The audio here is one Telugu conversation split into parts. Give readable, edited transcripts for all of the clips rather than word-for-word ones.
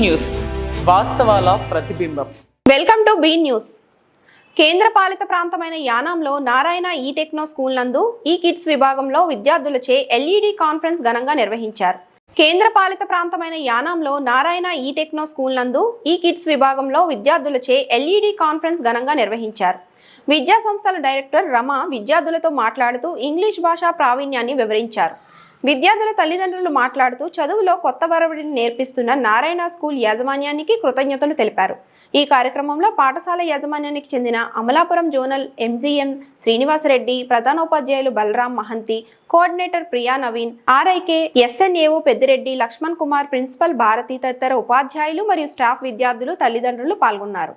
న్యూస్, వాస్తవాల ప్రతిబింబం. Welcome to be news. కేంద్రపాలిత ప్రాంతమైన యానాంలో నారాయణ ఈ టెక్నో స్కూల్ నందు ఈ కిడ్స్ విభాగంలో విద్యార్థులచే ఎల్ఈడి కాన్ఫరెన్స్ ఘనంగా నిర్వహించారు. కేంద్రపాలిత ప్రాంతమైన యానాంలో నారాయణ ఈ టెక్నో స్కూల్ నందు ఈ కిడ్స్ విభాగంలో విద్యార్థులచే ఎల్ఈడి కాన్ఫరెన్స్ ఘనంగా నిర్వహించారు. విద్యా సంస్థల డైరెక్టర్ రమ విద్యార్థులతో మాట్లాడుతూ ఇంగ్లీష్ భాషా ప్రావీణ్యాన్ని వివరించారు. విద్యార్థుల తల్లిదండ్రులు మాట్లాడుతూ చదువులో కొత్త వరవడిని నేర్పిస్తున్న నారాయణ స్కూల్ యాజమాన్యానికి కృతజ్ఞతలు తెలిపారు. ఈ కార్యక్రమంలో పాఠశాల యాజమాన్యానికి చెందిన అమలాపురం జోనల్ ఎంజీఎం శ్రీనివాసరెడ్డి, ప్రధానోపాధ్యాయులు బలరాం మహంతి, కోఆర్డినేటర్ ప్రియా నవీన్, ఆర్ఐకే ఎస్ఎన్ఏఓ పెద్దిరెడ్డి, లక్ష్మణ్ కుమార్, ప్రిన్సిపల్ భారతి తదితర ఉపాధ్యాయులు మరియు స్టాఫ్, విద్యార్థులు, తల్లిదండ్రులు పాల్గొన్నారు.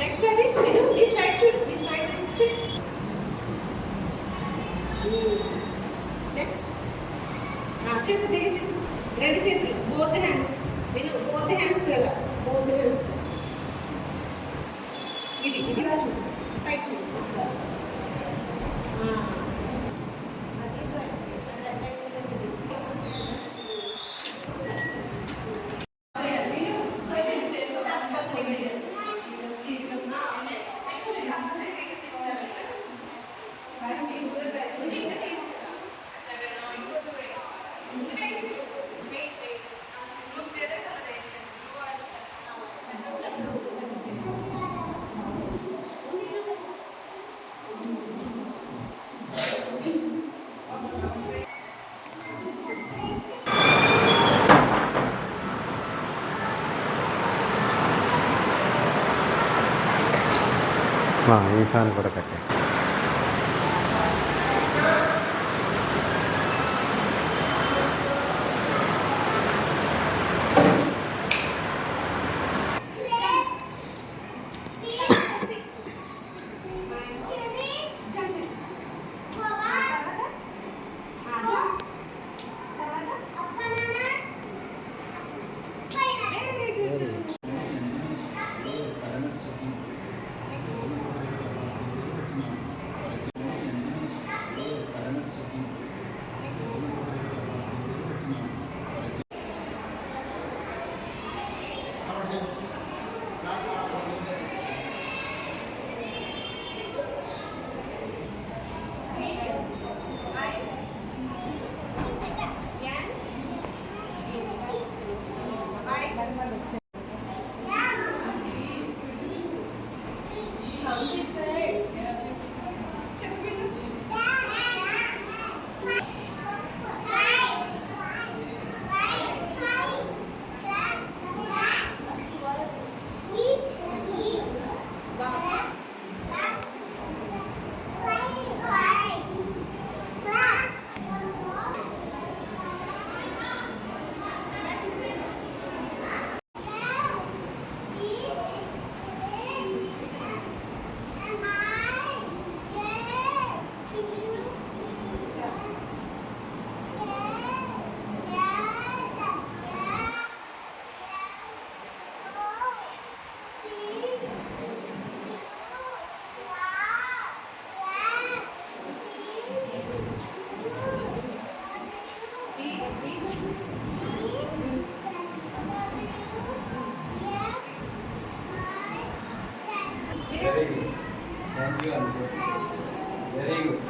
Next ready? Please try to. Next. Chase it. Ready, chase. Both the hands. Both the hands together. Both the hands. Idi raju. Tight chase. ఈ ఫ్యాన్ కూడా కట్టే Very good. Thank you, Anju. Very good.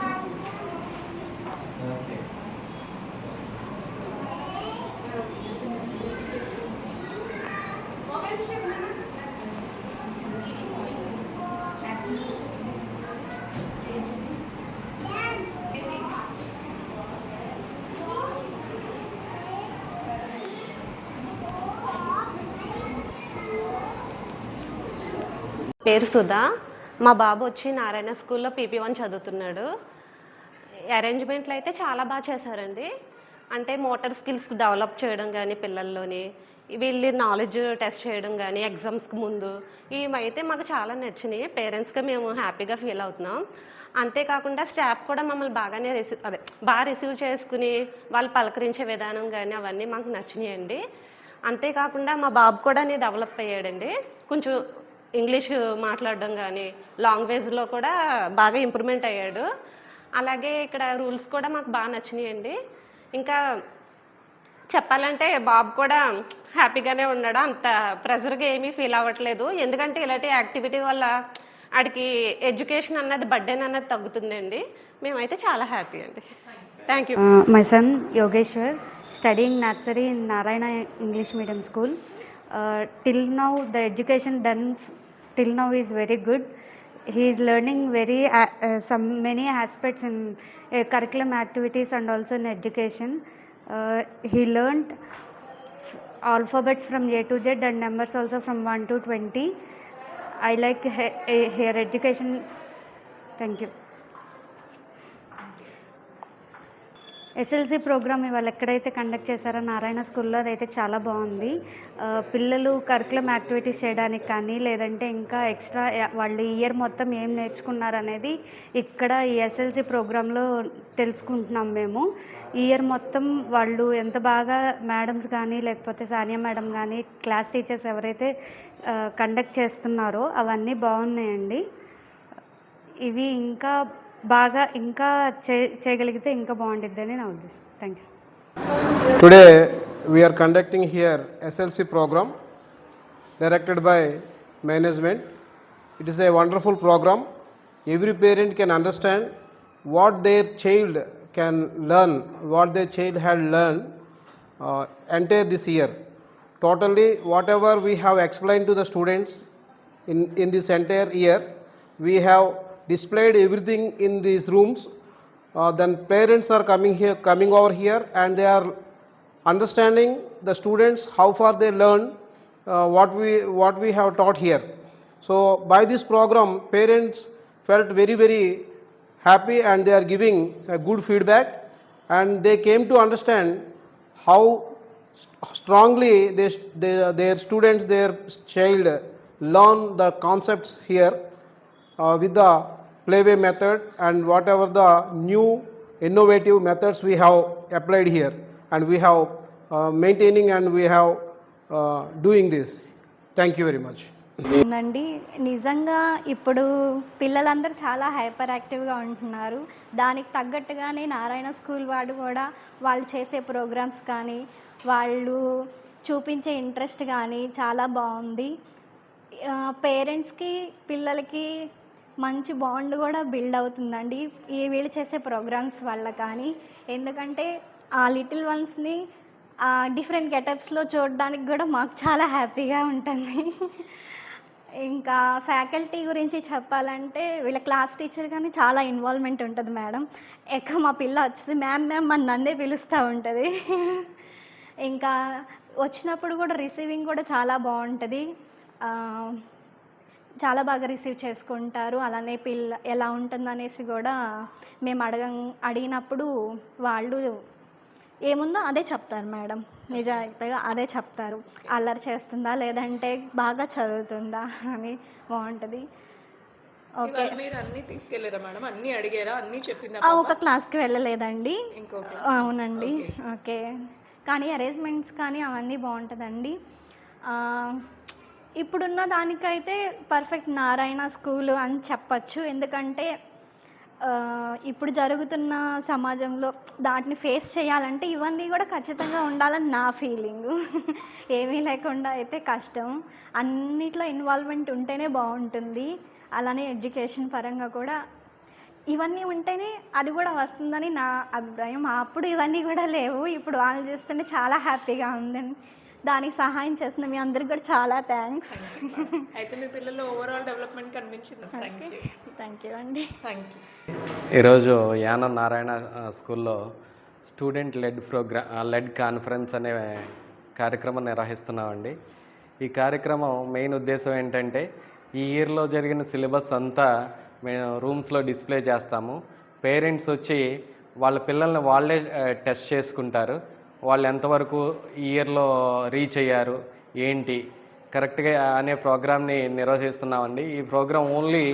Okay. పేరు సుధా. మా బాబు వచ్చి నారాయణ స్కూల్లో PP1 చదువుతున్నాడు. అరేంజ్మెంట్లు అయితే చాలా బాగా చేశారండి. అంటే మోటార్ స్కిల్స్ డెవలప్ చేయడం కానీ పిల్లల్లోని, వీళ్ళు నాలెడ్జ్ టెస్ట్ చేయడం కానీ ఎగ్జామ్స్కి ముందు, ఇవైతే మాకు చాలా నచ్చినాయి. పేరెంట్స్గా మేము హ్యాపీగా ఫీల్ అవుతున్నాం. అంతేకాకుండా స్టాఫ్ కూడా మమ్మల్ని బాగానే బాగా రిసీవ్ చేసుకుని వాళ్ళు పలకరించే విధానం కానీ అవన్నీ మాకు నచ్చినాయండి. అంతేకాకుండా మా బాబు కూడా డెవలప్ అయ్యాడండి. కొంచెం ఇంగ్లీష్ మాట్లాడడం కానీ లాంగ్వేజ్లో కూడా బాగా ఇంప్రూవ్మెంట్ అయ్యాడు. అలాగే ఇక్కడ రూల్స్ కూడా మాకు బాగా నచ్చినాయండి. ఇంకా చెప్పాలంటే బాబు కూడా హ్యాపీగానే ఉన్నాడు. అంత ప్రెజర్గా ఏమీ ఫీల్ అవ్వట్లేదు. ఎందుకంటే ఇలాంటి యాక్టివిటీ వల్ల ఆడికి ఎడ్యుకేషన్ అన్నది బర్డెన్ అన్నది తగ్గుతుందండి. మేమైతే చాలా హ్యాపీ అండి. Thank you. My son Yogeshwar studying nursery in Narayana English Medium School. Till now the education done till now is very good. He is learning many aspects in curriculum activities and also in education. He learned alphabets from A to Z and numbers also from 1 to 20. I like her education. Thank you. SLC program ఇవాళ ఎక్కడైతే కండక్ట్ చేశారో నారాయణ స్కూల్లో అదైతే చాలా బాగుంది. పిల్లలు కరికులం యాక్టివిటీస్ చేయడానికి కానీ లేదంటే ఇంకా ఎక్స్ట్రా వాళ్ళు ఇయర్ మొత్తం ఏం నేర్చుకున్నారనేది ఇక్కడ ఈ SLC ప్రోగ్రాంలో తెలుసుకుంటున్నాం మేము. ఈ ఇయర్ మొత్తం వాళ్ళు ఎంత బాగా మేడమ్స్ కానీ లేకపోతే సానియా మేడం కానీ క్లాస్ టీచర్స్ ఎవరైతే కండక్ట్ చేస్తున్నారో అవన్నీ బాగున్నాయండి. ఇవి ఇంకా బాగా ఇంకా చేయగలిగితే ఇంకా బాగుంటుందని నా ఉద్దేశం. Thanks. Today we are conducting here SLC program directed by management. It is a wonderful program. Every parent can understand what their child can learn, what their child had learned entire this year. Totally whatever we have explained to the students in this entire year, we have displayed everything in these rooms. Then parents are coming over here and they are understanding the students how far they learn what we have taught here. So by this program parents felt very happy and they are giving a good feedback and they came to understand how strongly their students, their child learn the concepts here with the playway method and whatever the new innovative methods we have applied here, and we have maintaining and we have doing this. Thank you very much. అండి నిజంగా ఇప్పుడు పిల్లలందరూ చాలా హైపర్ యాక్టివ్గా ఉంటున్నారు. దానికి తగ్గట్టుగానే నారాయణ స్కూల్ వాడు కూడా వాళ్ళు చేసే ప్రోగ్రామ్స్ కానీ వాళ్ళు చూపించే ఇంట్రెస్ట్ కానీ చాలా బాగుంది. పేరెంట్స్కి పిల్లలకి మంచి బాండ్ కూడా బిల్డ్ అవుతుందండి ఈ వీళ్ళు చేసే ప్రోగ్రామ్స్ వల్ల. కానీ ఎందుకంటే ఆ లిటిల్ వన్స్ని డిఫరెంట్ గెటప్స్లో చూడడానికి కూడా మాకు చాలా హ్యాపీగా ఉంటుంది. ఇంకా ఫ్యాకల్టీ గురించి చెప్పాలంటే వీళ్ళ క్లాస్ టీచర్ కానీ చాలా ఇన్వాల్వ్మెంట్ ఉంటుంది మేడం. మా పిల్ల వచ్చేసి మ్యామ్ అని నన్నే పిలుస్తూ ఉంటుంది. ఇంకా వచ్చినప్పుడు కూడా రిసీవింగ్ కూడా చాలా బాగుంటుంది. చాలా బాగా రిసీవ్ చేసుకుంటారు. అలానే పిల్ల ఎలా ఉంటుందనేసి కూడా మేము అడిగినప్పుడు వాళ్ళు ఏముందో అదే చెప్తారు మేడం. నిజాయితీగా అదే చెప్తారు. అల్లరి చేస్తుందా లేదంటే బాగా చదువుతుందా అని బాగుంటుంది. ఓకే. మీరు అన్నీ తీసుకెళ్ళారా మేడం? అన్నీ అడిగారా? అన్నీ చెప్పిందా? ఒక క్లాస్కి వెళ్ళలేదండి. అవునండి. ఓకే. కానీ అరేంజ్మెంట్స్ కానీ అవన్నీ బాగుంటుందండి. ఇప్పుడున్న దానికైతే పర్ఫెక్ట్ నారాయణ స్కూలు అని చెప్పచ్చు. ఎందుకంటే ఇప్పుడు జరుగుతున్న సమాజంలో దాటిని ఫేస్ చేయాలంటే ఇవన్నీ కూడా ఖచ్చితంగా ఉండాలని నా ఫీలింగు. ఏమీ లేకుండా అయితే కష్టం. అన్నిట్లో ఇన్వాల్వ్మెంట్ ఉంటేనే బాగుంటుంది. అలానే ఎడ్యుకేషన్ పరంగా కూడా ఇవన్నీ ఉంటేనే అది కూడా వస్తుందని నా అభిప్రాయం. అప్పుడు ఇవన్నీ కూడా లేవు. ఇప్పుడు వాళ్ళు చూస్తుంటే చాలా హ్యాపీగా ఉందండి. దానికి సహాయం చేస్తున్న మీ అందరికి కూడా చాలా థ్యాంక్స్. అయితే మీ పిల్లల్లో ఓవరాల్ డెవలప్మెంట్ కనిపించింది. థ్యాంక్ యూ అండి. Thank you. ఈరోజు యానం నారాయణ స్కూల్లో స్టూడెంట్ లెడ్ కాన్ఫరెన్స్ అనే కార్యక్రమం నిర్వహిస్తున్నామండి. ఈ కార్యక్రమం మెయిన్ ఉద్దేశం ఏంటంటే ఈ ఇయర్లో జరిగిన సిలబస్ అంతా మేము రూమ్స్లో డిస్ప్లే చేస్తాము. పేరెంట్స్ వచ్చి వాళ్ళ పిల్లల్ని వాళ్ళే టెస్ట్ చేసుకుంటారు. వాళ్ళు ఎంతవరకు ఈ ఇయర్లో రీచ్ అయ్యారు ఏంటి కరెక్ట్గా అనే ప్రోగ్రామ్ని నిర్వహిస్తున్నామండి. ఈ program only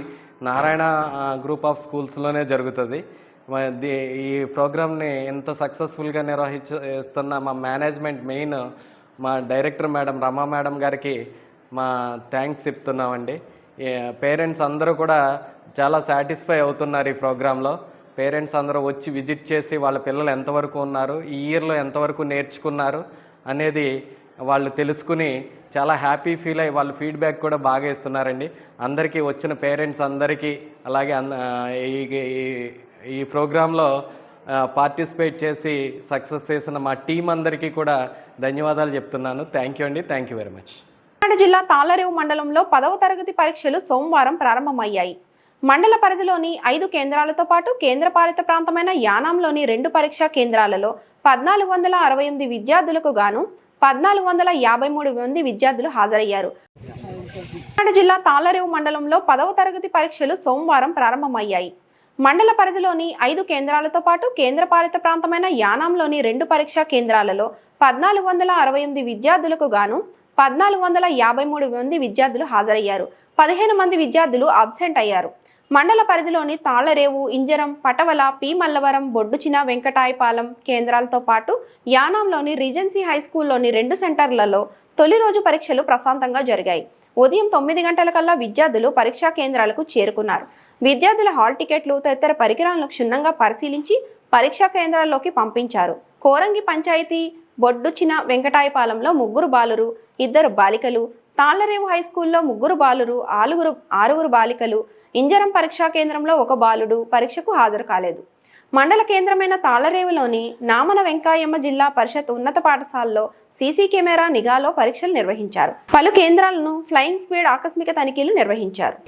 Narayana group of స్కూల్స్లోనే జరుగుతుంది. ఈ ప్రోగ్రామ్ని ఎంత సక్సెస్ఫుల్గా నిర్వహిస్తున్న మా మేనేజ్మెంట్ మెయిన్ మా డైరెక్టర్ మేడం రమా మేడం గారికి మా థ్యాంక్స్ చెప్తున్నామండి. పేరెంట్స్ అందరూ కూడా చాలా సాటిస్ఫై అవుతున్నారు ఈ ప్రోగ్రాంలో. పేరెంట్స్ అందరూ వచ్చి విజిట్ చేసి వాళ్ళ పిల్లలు ఎంతవరకు ఉన్నారు, ఈ ఇయర్లో ఎంతవరకు నేర్చుకున్నారు అనేది వాళ్ళు తెలుసుకుని చాలా హ్యాపీ ఫీల్ అయ్యి వాళ్ళు ఫీడ్బ్యాక్ కూడా బాగా ఇస్తున్నారండి. అందరికీ వచ్చిన పేరెంట్స్ అందరికీ అలాగే ఈ ప్రోగ్రాంలో పార్టిసిపేట్ చేసి సక్సెస్ చేసిన మా టీం అందరికీ కూడా ధన్యవాదాలు చెప్తున్నాను. థ్యాంక్ యూ అండి. Thank you very much. Kakinada జిల్లా తాళ్లరేవు మండలంలో 10వ తరగతి పరీక్షలు సోమవారం ప్రారంభమయ్యాయి. మండల పరిధిలోని 5 కేంద్రాలతో పాటు కేంద్రపాలిత ప్రాంతమైన యానాంలోని 2 పరీక్షా కేంద్రాలలో 1468 విద్యార్థులకు గాను 1453 మంది విద్యార్థులు హాజరయ్యారు. కాకినాడ జిల్లా తాళ్లరేవు మండలంలో 10వ తరగతి పరీక్షలు సోమవారం ప్రారంభమయ్యాయి. మండల పరిధిలోని 5 కేంద్రాలతో పాటు కేంద్రపాలిత ప్రాంతమైన యానాంలోని 2 పరీక్షా కేంద్రాలలో 1468 విద్యార్థులకు గాను 1453 మంది విద్యార్థులు హాజరయ్యారు. 15 మంది విద్యార్థులు అబ్సెంట్ అయ్యారు. మండల పరిధిలోని తాళ్లరేవు, ఇంజరం, పటవల, పి మల్లవరం, బొడ్డుచిన, వెంకటాయపాలెం కేంద్రాలతో పాటు యానాంలోని రీజెన్సీ హై స్కూల్లోని 2 సెంటర్లలో తొలి రోజు పరీక్షలు ప్రశాంతంగా జరిగాయి. ఉదయం 9 గంటలకల్లా విద్యార్థులు పరీక్షా కేంద్రాలకు చేరుకున్నారు. విద్యార్థుల హాల్ టికెట్లు తదితర పరికరాలను క్షుణ్ణంగా పరిశీలించి పరీక్షా కేంద్రాల్లోకి పంపించారు. కోరంగి పంచాయతీ బొడ్డుచిన వెంకటాయపాలెంలో 3 బాలురు, 2 బాలికలు, తాళ్లరేవు హై స్కూల్లో 3 బాలురు, 6 బాలికలు, ఇంజరం పరీక్షా కేంద్రంలో 1 బాలుడు పరీక్షకు హాజరు కాలేదు. మండల కేంద్రమైన తాళ్లరేవులోని నామన వెంకాయమ్మ జిల్లా పరిషత్ ఉన్నత పాఠశాలలో సీసీ కెమెరా నిఘాలో పరీక్షలు నిర్వహించారు. పలు కేంద్రాలను ఫ్లయింగ్ స్క్వాడ్ ఆకస్మిక తనిఖీలు నిర్వహించారు.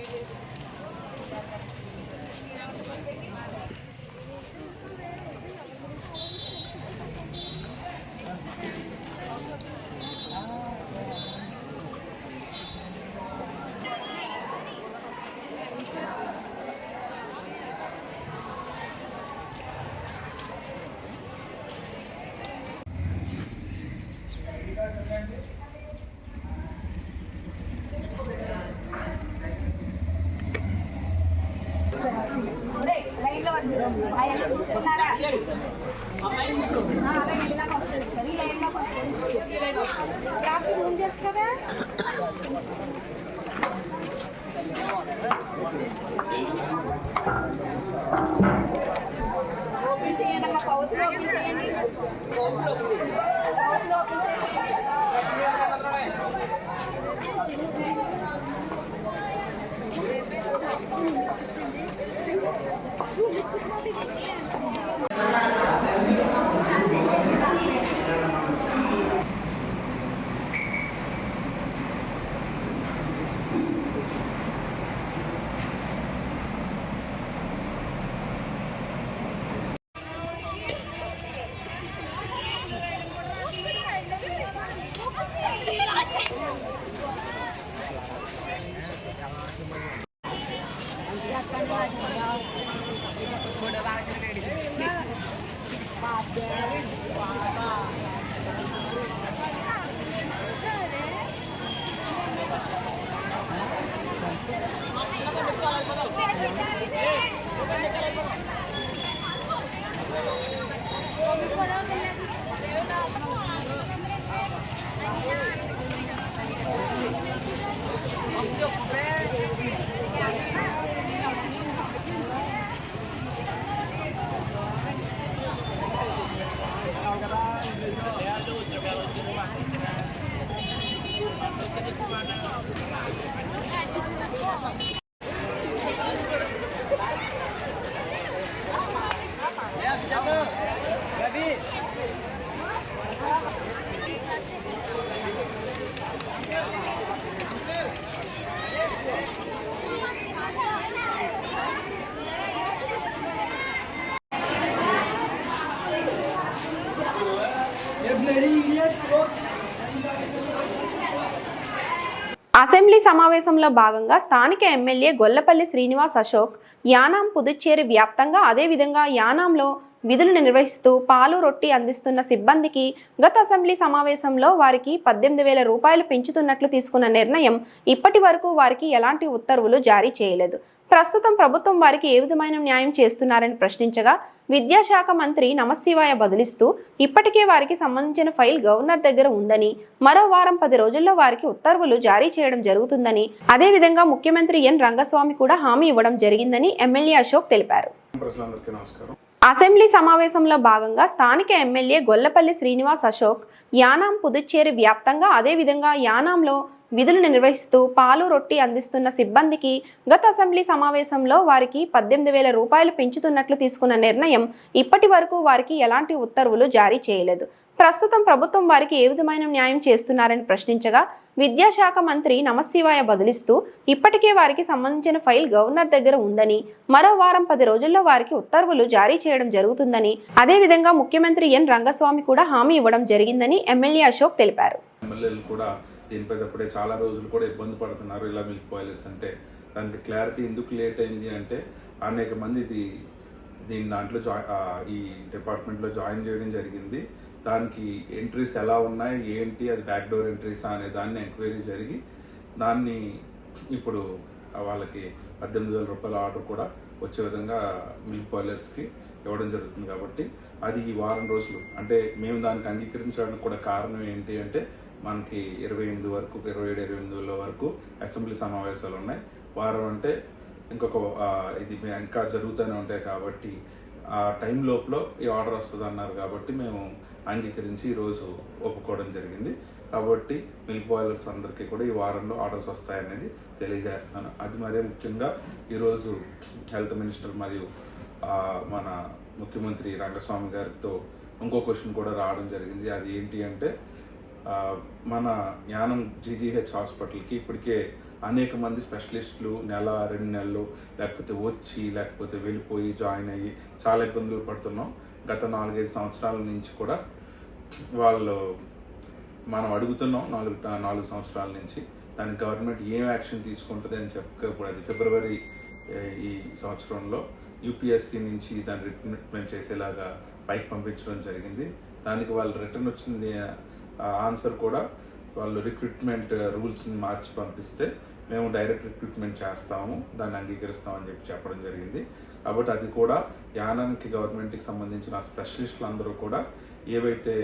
అసెంబ్లీ సమావేశంలో భాగంగా స్థానిక ఎమ్మెల్యే గొల్లపల్లి శ్రీనివాస్ అశోక్ యానాం పుదుచ్చేరి వ్యాప్తంగా అదేవిధంగా యానాంలో విధులు నిర్వహిస్తూ పాలు రొట్టి అందిస్తున్న సిబ్బందికి గత అసెంబ్లీ సమావేశంలో వారికి 18,000 రూపాయలు పెంచుతున్నట్లు తీసుకున్న నిర్ణయం ఇప్పటి వరకు వారికి ఎలాంటి ఉత్తర్వులు జారీ చేయలేదు. ప్రస్తుతం ప్రభుత్వం వారికి ఏ విధమైన న్యాయం చేస్తున్నారని ప్రశ్నించగా విద్యాశాఖ మంత్రి నమశివాయ బదులిస్తూ ఇప్పటికే వారికి సంబంధించిన ఫైల్ గవర్నర్ దగ్గర ఉందని, మరో వారం 10 రోజుల్లో వారికి ఉత్తర్వులు జారీ చేయడం జరుగుతుందని, అదేవిధంగా ముఖ్యమంత్రి ఎన్ రంగస్వామి కూడా హామీ ఇవ్వడం జరిగిందని ఎమ్మెల్యే అశోక్ తెలిపారు. అసెంబ్లీ సమావేశంలో భాగంగా స్థానిక ఎమ్మెల్యే గొల్లపల్లి శ్రీనివాస్ అశోక్ యానాం పుదుచ్చేరి వ్యాప్తంగా అదేవిధంగా యానాంలో విధులు నిర్వహిస్తూ పాలు రొట్టి అందిస్తున్న సిబ్బందికి గత అసెంబ్లీ సమావేశంలో వారికి 18,000 రూపాయలు పెంచుతున్నట్లు తీసుకున్న నిర్ణయం ఇప్పటి వరకు వారికి ఎలాంటి ఉత్తర్వులు జారీ చేయలేదు. ప్రస్తుతం ప్రభుత్వం వారికి ఏ విధమైన న్యాయం చేస్తున్నారని ప్రశ్నించగా విద్యాశాఖ మంత్రి నమశివాయ బదులిస్తూ ఇప్పటికే వారికి సంబంధించిన ఫైల్ గవర్నర్ దగ్గర ఉందని, మరో వారం 10 రోజుల్లో వారికి ఉత్తర్వులు జారీ చేయడం జరుగుతుందని, అదేవిధంగా ముఖ్యమంత్రి ఎన్ రంగస్వామి కూడా హామీ ఇవ్వడం జరిగిందని ఎమ్మెల్యే అశోక్ తెలిపారు. దీనిపై తప్పుడే చాలా రోజులు కూడా ఇబ్బంది పడుతున్నారు. ఇలా మిల్క్ బాయిలర్స్ అంటే దానికి క్లారిటీ ఎందుకు లేట్ అయింది అంటే అనేక మంది దాంట్లో ఈ డిపార్ట్మెంట్లో జాయిన్ చేయడం జరిగింది. దానికి ఎంట్రీస్ ఎలా ఉన్నాయి ఏంటి, అది బ్యాక్ డోర్ ఎంట్రీసా అనే దాన్ని ఎంక్వైరీ జరిగి దాన్ని ఇప్పుడు వాళ్ళకి 18,000 రూపాయల ఆర్డర్ కూడా వచ్చే విధంగా మిల్క్ బాయిలర్స్కి ఇవ్వడం జరుగుతుంది. కాబట్టి అది ఈ వారం రోజులు అంటే మేము దానికి అంగీకరించడానికి కూడా కారణం ఏంటి అంటే మనకి 27 వరకు 27-28 వరకు అసెంబ్లీ సమావేశాలు ఉన్నాయి. వారం అంటే ఇంకొక ఇది ఇంకా జరుగుతూనే ఉంటాయి కాబట్టి ఆ టైం లోపల ఈ ఆర్డర్ వస్తుంది అన్నారు కాబట్టి మేము అంగీకరించి ఈరోజు ఒప్పుకోవడం జరిగింది. కాబట్టి మిల్క్ బాయిలర్స్ అందరికీ కూడా ఈ వారంలో ఆర్డర్స్ వస్తాయనేది తెలియజేస్తాను. అది మరీ ముఖ్యంగా ఈరోజు హెల్త్ మినిస్టర్ మరియు మన ముఖ్యమంత్రి రంగస్వామి గారితో ఇంకో క్వశ్చన్ కూడా రావడం జరిగింది. అది ఏంటి అంటే మన యానం జీజీహెచ్ హాస్పిటల్కి ఇప్పటికే అనేక మంది స్పెషలిస్టులు 1-2 నెలలు లేకపోతే వెళ్ళిపోయి జాయిన్ అయ్యి చాలా ఇబ్బందులు పడుతున్నాం. గత 4-5 సంవత్సరాల నుంచి కూడా మనం అడుగుతున్నాం 4 సంవత్సరాల నుంచి. దానికి గవర్నమెంట్ ఏం యాక్షన్ తీసుకుంటుంది అని చెప్పకపోతే అది ఫిబ్రవరి ఈ సంవత్సరంలో యూపీఎస్సీ నుంచి దాన్ని రిక్రూట్మెంట్ చేసేలాగా పైకి పంపించడం జరిగింది. దానికి వాళ్ళు రిటర్న్ వచ్చింది ఆన్సర్ కూడా వాళ్ళు రిక్రూట్మెంట్ రూల్స్ని మార్చి పంపిస్తే మేము డైరెక్ట్ రిక్రూట్మెంట్ చేస్తాము, దాన్ని అంగీకరిస్తామని చెప్పడం జరిగింది. కాబట్టి అది కూడా యానానికి గవర్నమెంట్కి సంబంధించిన స్పెషలిస్టులు అందరూ కూడా ఏవైతే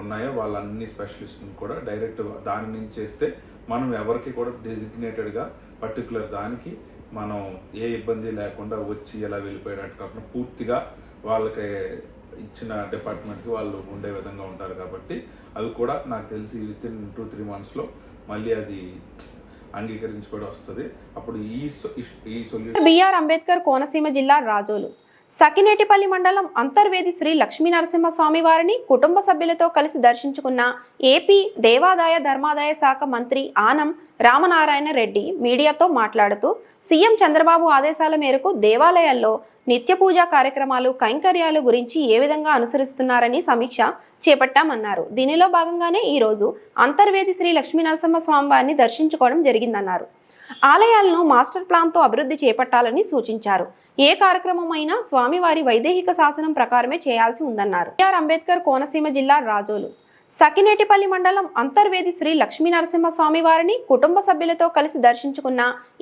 ఉన్నాయో వాళ్ళన్ని స్పెషలిస్ట్ని కూడా డైరెక్ట్ దాని నుంచి చేస్తే మనం ఎవరికి కూడా డెసిగ్నేటెడ్గా పర్టికులర్ దానికి మనం ఏ ఇబ్బంది లేకుండా వచ్చి ఎలా వెళ్ళిపోయినట్టు కాకుండా పూర్తిగా వాళ్ళకి ఇచ్చిన డిపార్ట్మెంట్కి వాళ్ళు ఉండే విధంగా ఉంటారు. కాబట్టి అవి కూడా నాకు తెలిసి వితిన్ 2-3 monthsలో మళ్ళీ అది అంగీకరించి కూడా వస్తుంది. అప్పుడు ఈ సొల్యూషన్. బిఆర్ అంబేద్కర్ కోనసీమ జిల్లా రాజోలు సకినేటిపల్లి మండలం అంతర్వేది శ్రీ లక్ష్మీ నరసింహస్వామి వారిని కుటుంబ సభ్యులతో కలిసి దర్శించుకున్న ఏపీ దేవాదాయ ధర్మాదాయ శాఖ మంత్రి ఆనం రామనారాయణ రెడ్డి మీడియాతో మాట్లాడుతూ సీఎం చంద్రబాబు ఆదేశాల మేరకు దేవాలయాల్లో నిత్య పూజా కార్యక్రమాలు కైంకర్యాలు గురించి ఏ విధంగా అనుసరిస్తున్నారని సమీక్ష చేపట్టామన్నారు. దీనిలో భాగంగానే ఈరోజు అంతర్వేది శ్రీ లక్ష్మీ నరసింహస్వామి వారిని దర్శించుకోవడం జరిగిందన్నారు. ఆలయాలను మాస్టర్ ప్లాన్తో అభివృద్ధి చేపట్టాలని సూచించారు. ఏ కార్యక్రమం అయినా స్వామివారి వైదేహిక శాసనం ప్రకారమే చేయాల్సి ఉందన్నారు. బిఆర్ అంబేద్కర్ కోనసీమ జిల్లా రాజోలు సకినేటిపల్లి మండలం అంతర్వేది శ్రీ లక్ష్మీ నరసింహస్వామి వారిని కుటుంబ సభ్యులతో కలిసి దర్శించుకున్న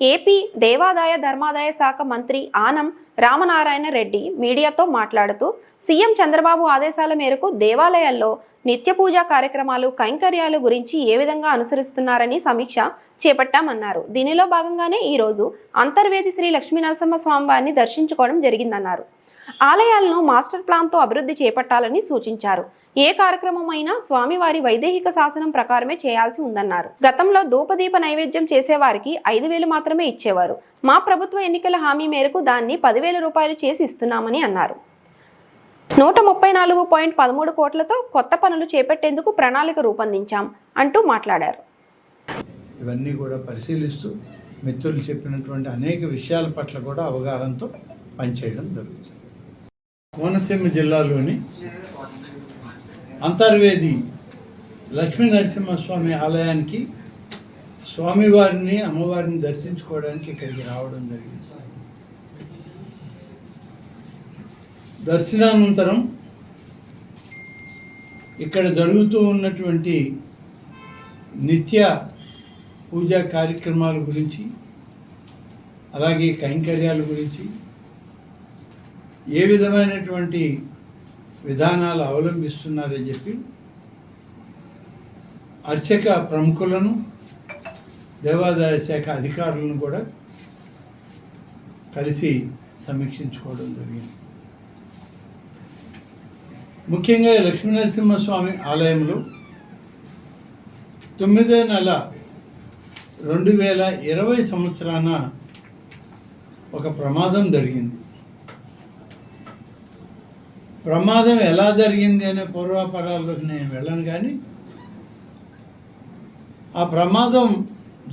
ఏపీ దేవాదాయ ధర్మాదాయ శాఖ మంత్రి ఆనం రామనారాయణ రెడ్డి మీడియాతో మాట్లాడుతూ సీఎం చంద్రబాబు ఆదేశాల మేరకు దేవాలయాల్లో నిత్య పూజా కార్యక్రమాలు కైంకర్యాలు గురించి ఏ విధంగా అనుసరిస్తున్నారని సమీక్ష చేపట్టామన్నారు. దీనిలో భాగంగానే ఈరోజు అంతర్వేది శ్రీ లక్ష్మీ నరసింహస్వామి వారిని దర్శించుకోవడం జరిగిందన్నారు. ఆలయాలను మాస్టర్ ప్లాన్తో అభివృద్ధి చేపట్టాలని సూచించారు. ఏ కార్యక్రమం అయినా స్వామివారి వైదేహిక శాసనం ప్రకారమే చేయాల్సి ఉందన్నారు. గతంలో ధూపదీప నైవేద్యం చేసేవారికి 5,000 మాత్రమే ఇచ్చేవారు. మా ప్రభుత్వ ఎన్నికల హామీ మేరకు దాన్ని 10,000 రూపాయలు చేసి ఇస్తున్నామని అన్నారు. 134.13 కోట్లతో కొత్త పనులు చేపట్టేందుకు ప్రణాళిక రూపొందించాం అంటూ మాట్లాడారు. ఇవన్నీ కూడా పరిశీలిస్తూ మిత్రులు చెప్పినటువంటి అనేక విషయాల పట్ల కూడా అవగాహనతో పనిచేయడం జరుగుతుంది. కోనసీమ జిల్లాలోని అంతర్వేది లక్ష్మీ నరసింహస్వామి ఆలయానికి స్వామివారిని అమ్మవారిని దర్శించుకోవడానికి ఇక్కడికి రావడం జరిగింది. దర్శనానంతరం ఇక్కడ జరుగుతూ ఉన్నటువంటి నిత్య పూజా కార్యక్రమాల గురించి, అలాగే కైంకర్యాల గురించి, ఏ విధమైనటువంటి విధానాలు అవలంబిస్తున్నారని చెప్పి అర్చక ప్రముఖులను, దేవాదాయ శాఖ అధికారులను కూడా కలిసి సమీక్షించుకోవడం జరిగింది. ముఖ్యంగా లక్ష్మీనరసింహస్వామి ఆలయంలో 9వ నెల 2020 సంవత్సరాన ఒక ప్రమాదం జరిగింది. ప్రమాదం ఎలా జరిగింది అనే పూర్వాపరాల్లోకి నేను వెళ్ళను, కానీ ఆ ప్రమాదం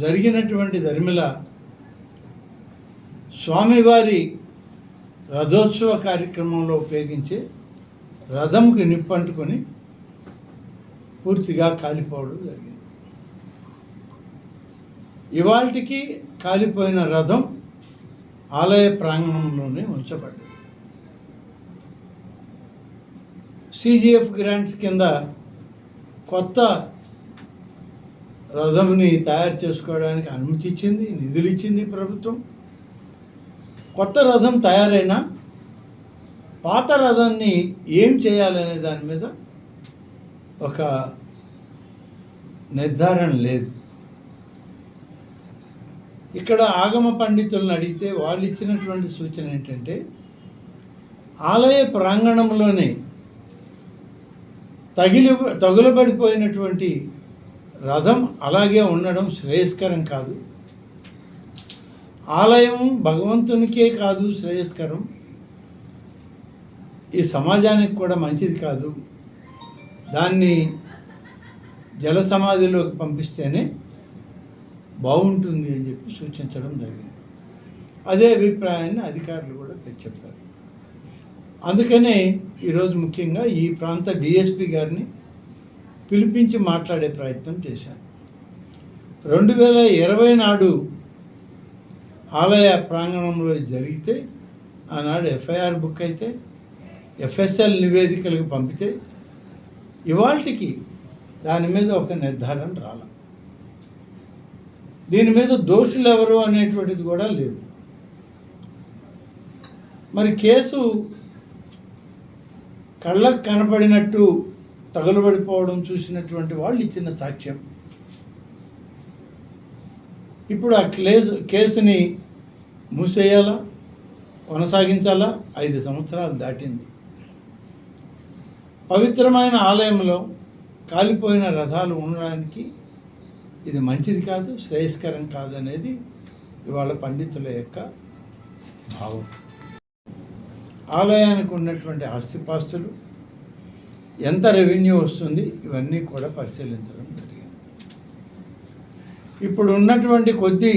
జరిగినటువంటి దరిమిల స్వామివారి రథోత్సవ కార్యక్రమంలో ఉపయోగించే రథంకి నిప్పంటుకొని పూర్తిగా కాలిపోవడం జరిగింది. ఇవాల్టికి కాలిపోయిన రథం ఆలయ ప్రాంగణంలోనే ఉంచబడ్డది. CGF గ్రాంట్స్ కింద కొత్త రథంని తయారు చేసుకోవడానికి అనుమతి ఇచ్చింది, నిధులు ఇచ్చింది ప్రభుత్వం. కొత్త రథం తయారైనా పాత రథాన్ని ఏం చేయాలనే దాని మీద ఒక నిర్ధారణ లేదు. ఇక్కడ ఆగమ పండితులను అడిగితే వాళ్ళు ఇచ్చినటువంటి సూచన ఏంటంటే, ఆలయ ప్రాంగణంలోనే తగులబడిపోయినటువంటి రథం అలాగే ఉండడం శ్రేయస్కరం కాదు. ఆలయం భగవంతునికే కాదు శ్రేయస్కరం, ఈ సమాజానికి కూడా మంచిది కాదు. దాన్ని జల సమాధిలోకి పంపిస్తేనే బాగుంటుంది అని చెప్పి సూచించడం జరిగింది. అదే అభిప్రాయాన్ని అధికారులు కూడా చెప్పారు. అందుకనే ఈరోజు ముఖ్యంగా ఈ ప్రాంత DSP గారిని పిలిపించి మాట్లాడే ప్రయత్నం చేశాను. 2020 నాడు ఆలయ ప్రాంగణంలో జరిగితే ఆనాడు FIR బుక్ అయితే, FSL నివేదికలకు పంపితే ఇవాల్టికి దాని మీద ఒక నిర్ధారణ రాల. దీని మీద దోషులు ఎవరు అనేటువంటిది కూడా లేదు. మరి కేసు కళ్ళకు కనపడినట్టు తగులబడిపోవడం చూసినటువంటి వాళ్ళు ఇచ్చిన సాక్ష్యం. ఇప్పుడు ఆ కేసుని మూసేయాలా, కొనసాగించాలా? 5 సంవత్సరాలు దాటింది. పవిత్రమైన ఆలయంలో కాలిపోయిన రథాలు ఉండడానికి ఇది మంచిది కాదు, శ్రేయస్కరం కాదు అనేది ఇవాళ పండితుల యొక్క భావం. ఆలయానికి ఉన్నటువంటి ఆస్తిపాస్తులు, ఎంత రెవెన్యూ వస్తుంది, ఇవన్నీ కూడా పరిశీలించడం జరిగింది. ఇప్పుడు ఉన్నటువంటి కొద్ది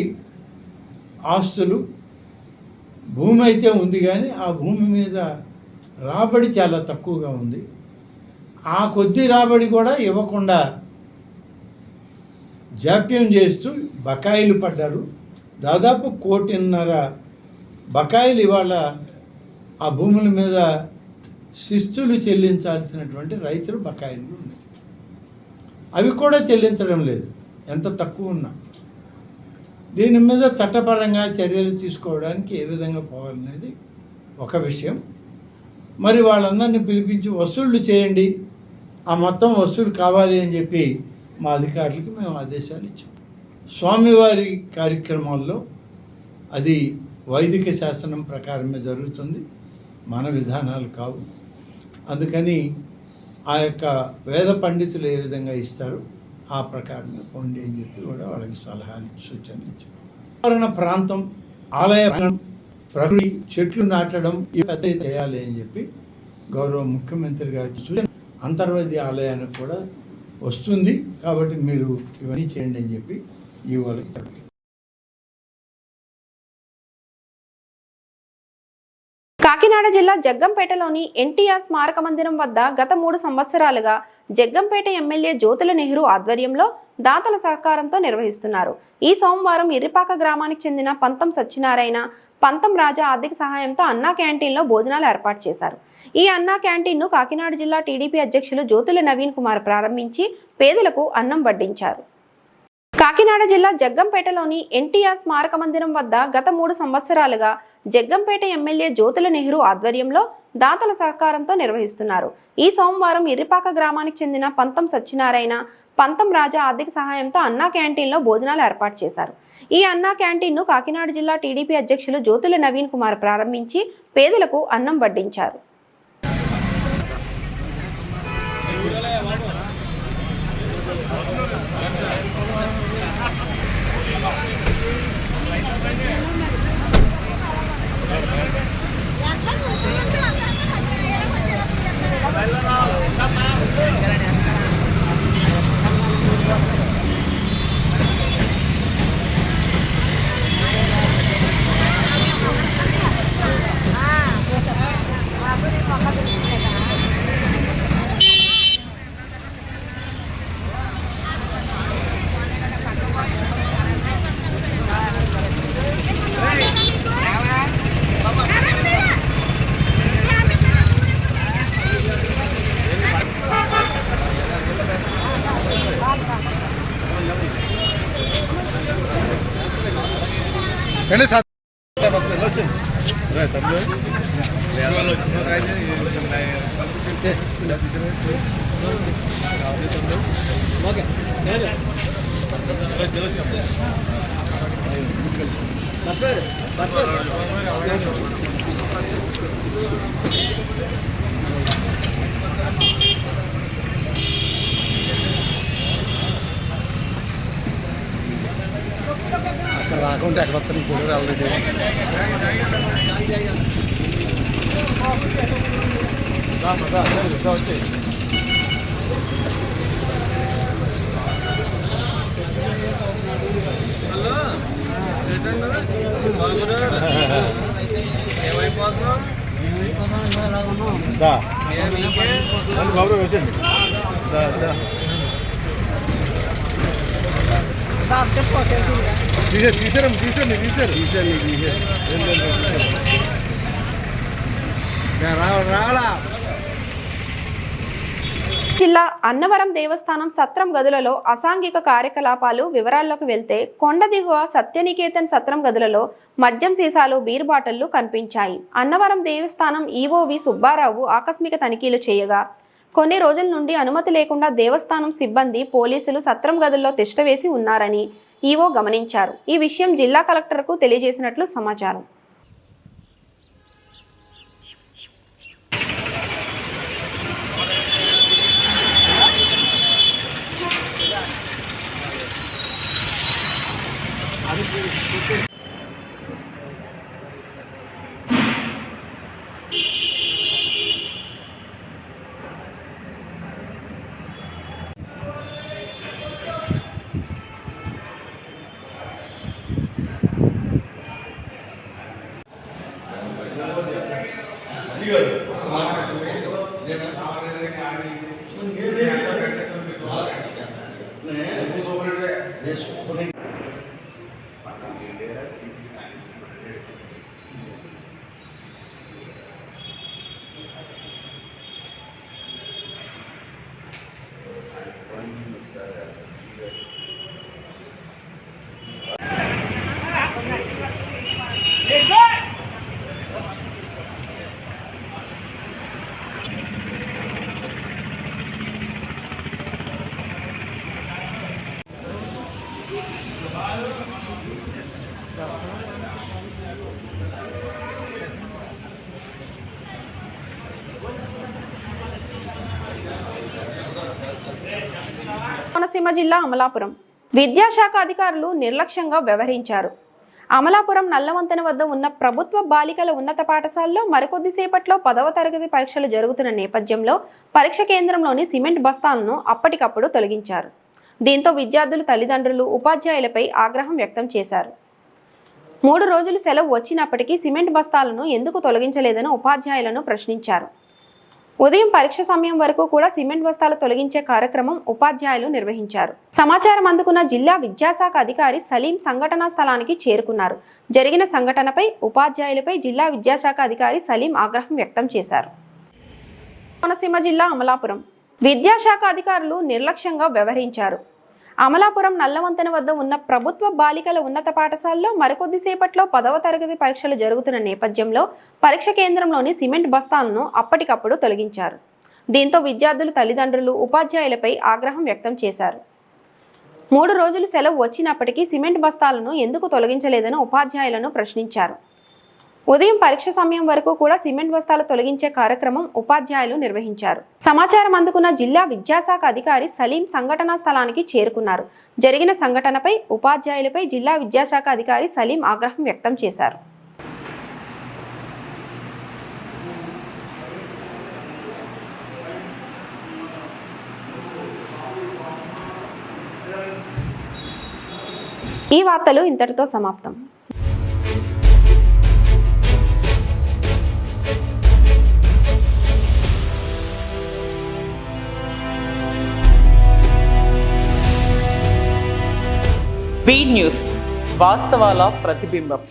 ఆస్తులు, భూమి అయితే ఉంది కానీ ఆ భూమి మీద రాబడి చాలా తక్కువగా ఉంది. ఆ కొద్ది రాబడి కూడా ఇవ్వకుండా జాప్యం చేస్తూ బకాయిలు పడ్డారు. దాదాపు 1.5 కోటి బకాయిలు ఇవాళ ఆ భూముల మీద శిస్తులు చెల్లించాల్సినటువంటి రైతులు బకాయిలు ఉన్నాయి. అవి కూడా చెల్లించడం లేదు, ఎంత తక్కువ ఉన్నా. దీని మీద చట్టపరంగా చర్యలు తీసుకోవడానికి ఏ విధంగా పోవాలనేది ఒక విషయం. మరి వాళ్ళందరినీ పిలిపించి వసూళ్లు చేయండి, ఆ మొత్తం వసూలు కావాలి అని చెప్పి మా అధికారులకి మేము ఆదేశాలు ఇచ్చాం. స్వామివారి కార్యక్రమాల్లో అది వైదిక శాసనం ప్రకారమే జరుగుతుంది, మన విధానాలు కావు. అందుకని ఆ యొక్క వేద పండితులు ఏ విధంగా ఇస్తారు ఆ ప్రకారమే పొండి అని చెప్పి కూడా వాళ్ళకి సలహాలు సూచనలు ఇచ్చారు. ప్రాంతం, ఆలయ ప్రకృతి, చెట్లు నాటడం ఇవి పెద్ద చేయాలి అని చెప్పి గౌరవ ముఖ్యమంత్రి గారి సూచన అంతర్వేది ఆలయానికి కూడా వస్తుంది. కాబట్టి మీరు ఇవన్నీ చేయండి అని చెప్పి ఈ వాళ్ళకి కాకినాడ జిల్లా జగ్గంపేటలోని ఎన్టీఆర్ స్మారక మందిరం వద్ద గత 3 సంవత్సరాలుగా జగ్గంపేట ఎమ్మెల్యే జ్యోతుల నెహ్రూ ఆధ్వర్యంలో దాతల సహకారంతో నిర్వహిస్తున్నారు. ఈ సోమవారం ఇర్రిపాక గ్రామానికి చెందిన పంతం సత్యనారాయణ, పంతం రాజా ఆర్థిక సహాయంతో అన్నా క్యాంటీన్లో భోజనాలు ఏర్పాటు చేశారు. ఈ అన్నా క్యాంటీన్ను కాకినాడ జిల్లా టీడీపీ అధ్యక్షులు జ్యోతుల నవీన్ కుమార్ ప్రారంభించి పేదలకు అన్నం వడ్డించారు. కాకినాడ జిల్లా జగ్గంపేటలోని ఎన్టీఆర్ స్మారక మందిరం వద్ద గత 3 సంవత్సరాలుగా జగ్గంపేట ఎమ్మెల్యే జ్యోతుల నెహ్రూ ఆధ్వర్యంలో దాతల సహకారంతో నిర్వహిస్తున్నారు. ఈ సోమవారం ఇర్రిపాక గ్రామానికి చెందిన పంతం సత్యనారాయణ, పంతం రాజా ఆర్థిక సహాయంతో అన్నా క్యాంటీన్లో భోజనాలు ఏర్పాటు చేశారు. ఈ అన్నా క్యాంటీన్ను కాకినాడ జిల్లా టీడీపీ అధ్యక్షులు జ్యోతుల నవీన్ కుమార్ ప్రారంభించి పేదలకు అన్నం వడ్డించారు. అక్కడ రాకుంటే ఎక్కడ వస్తాను కూడా ఆల్రెడీ వచ్చి బాబు వచ్చండి జిల్లా అన్నవరం దేవస్థానం సత్రం గదులలో అసాంఘిక కార్యకలాపాలు వివరాల్లోకి వెళ్తే కొండ దిగువ సత్యనికేతన్ సత్రం గదులలో మద్యం సీసాలు, బీర్ బాటిళ్లు కనిపించాయి. అన్నవరం దేవస్థానం ఈవోవి సుబ్బారావు ఆకస్మిక తనిఖీలు చేయగా కొన్ని రోజుల నుండి అనుమతి లేకుండా దేవస్థానం సిబ్బంది, పోలీసులు సత్రం గదుల్లో తిష్టవేసి ఉన్నారని ఈవో గమనించారు. ఈ విషయం జిల్లా కలెక్టర్కు తెలియజేసినట్లు సమాచారం. కోనసీమ జిల్లా అమలాపురం విద్యాశాఖ అధికారులు నిర్లక్ష్యంగా వ్యవహరించారు. అమలాపురం నల్లవంతెన వద్ద ఉన్న ప్రభుత్వ బాలికల ఉన్నత పాఠశాలలో మరికొద్దిసేపట్లో 10వ తరగతి పరీక్షలు జరుగుతున్న నేపథ్యంలో పరీక్ష కేంద్రంలోని సిమెంట్ బస్తాలను అప్పటికప్పుడు తొలగించారు. దీంతో విద్యార్థులు, తల్లిదండ్రులు, ఉపాధ్యాయులపై ఆగ్రహం వ్యక్తం చేశారు. 3 రోజులు సెలవు వచ్చినప్పటికీ సిమెంట్ బస్తాలను ఎందుకు తొలగించలేదని ఉపాధ్యాయులను ప్రశ్నించారు. ఉదయం పరీక్ష సమయం వరకు కూడా సిమెంట్ బస్తాలు తొలగించే కార్యక్రమం ఉపాధ్యాయులు నిర్వహించారు. సమాచారం అందుకున్న జిల్లా విద్యాశాఖ అధికారి సలీం సంఘటనా స్థలానికి చేరుకున్నారు. జరిగిన సంఘటనపై ఉపాధ్యాయులపై జిల్లా విద్యాశాఖ అధికారి సలీం ఆగ్రహం వ్యక్తం చేశారు. కోనసీమ జిల్లా అమలాపురం విద్యాశాఖ అధికారులు నిర్లక్ష్యంగా వ్యవహరించారు. అమలాపురం నల్లవంతెన వద్ద ఉన్న ప్రభుత్వ బాలికల ఉన్నత పాఠశాలలో మరికొద్దిసేపట్లో 10వ తరగతి పరీక్షలు జరుగుతున్న నేపథ్యంలో పరీక్ష కేంద్రంలోని సిమెంట్ బస్తాలను అప్పటికప్పుడు తొలగించారు. దీంతో విద్యార్థులు తల్లిదండ్రులు ఉపాధ్యాయులపై ఆగ్రహం వ్యక్తం చేశారు. 3 రోజులు సెలవు వచ్చినప్పటికీ సిమెంట్ బస్తాలను ఎందుకు తొలగించలేదని ఉపాధ్యాయులను ప్రశ్నించారు. ఉదయం పరీక్ష సమయం వరకు కూడా సిమెంట్ బస్తాలు తొలగించే కార్యక్రమం ఉపాధ్యాయులు నిర్వహించారు. సమాచారం అందుకున్న జిల్లా విద్యాశాఖ అధికారి సలీం సంఘటనా స్థలానికి చేరుకున్నారు. జరిగిన సంఘటనపై ఉపాధ్యాయులపై జిల్లా విద్యాశాఖ అధికారి సలీం ఆగ్రహం వ్యక్తం చేశారు. ఈ వార్తలు ఇంతటితో సమాప్తం. బీ న్యూస్ వాస్తవాల ప్రతిబింబం.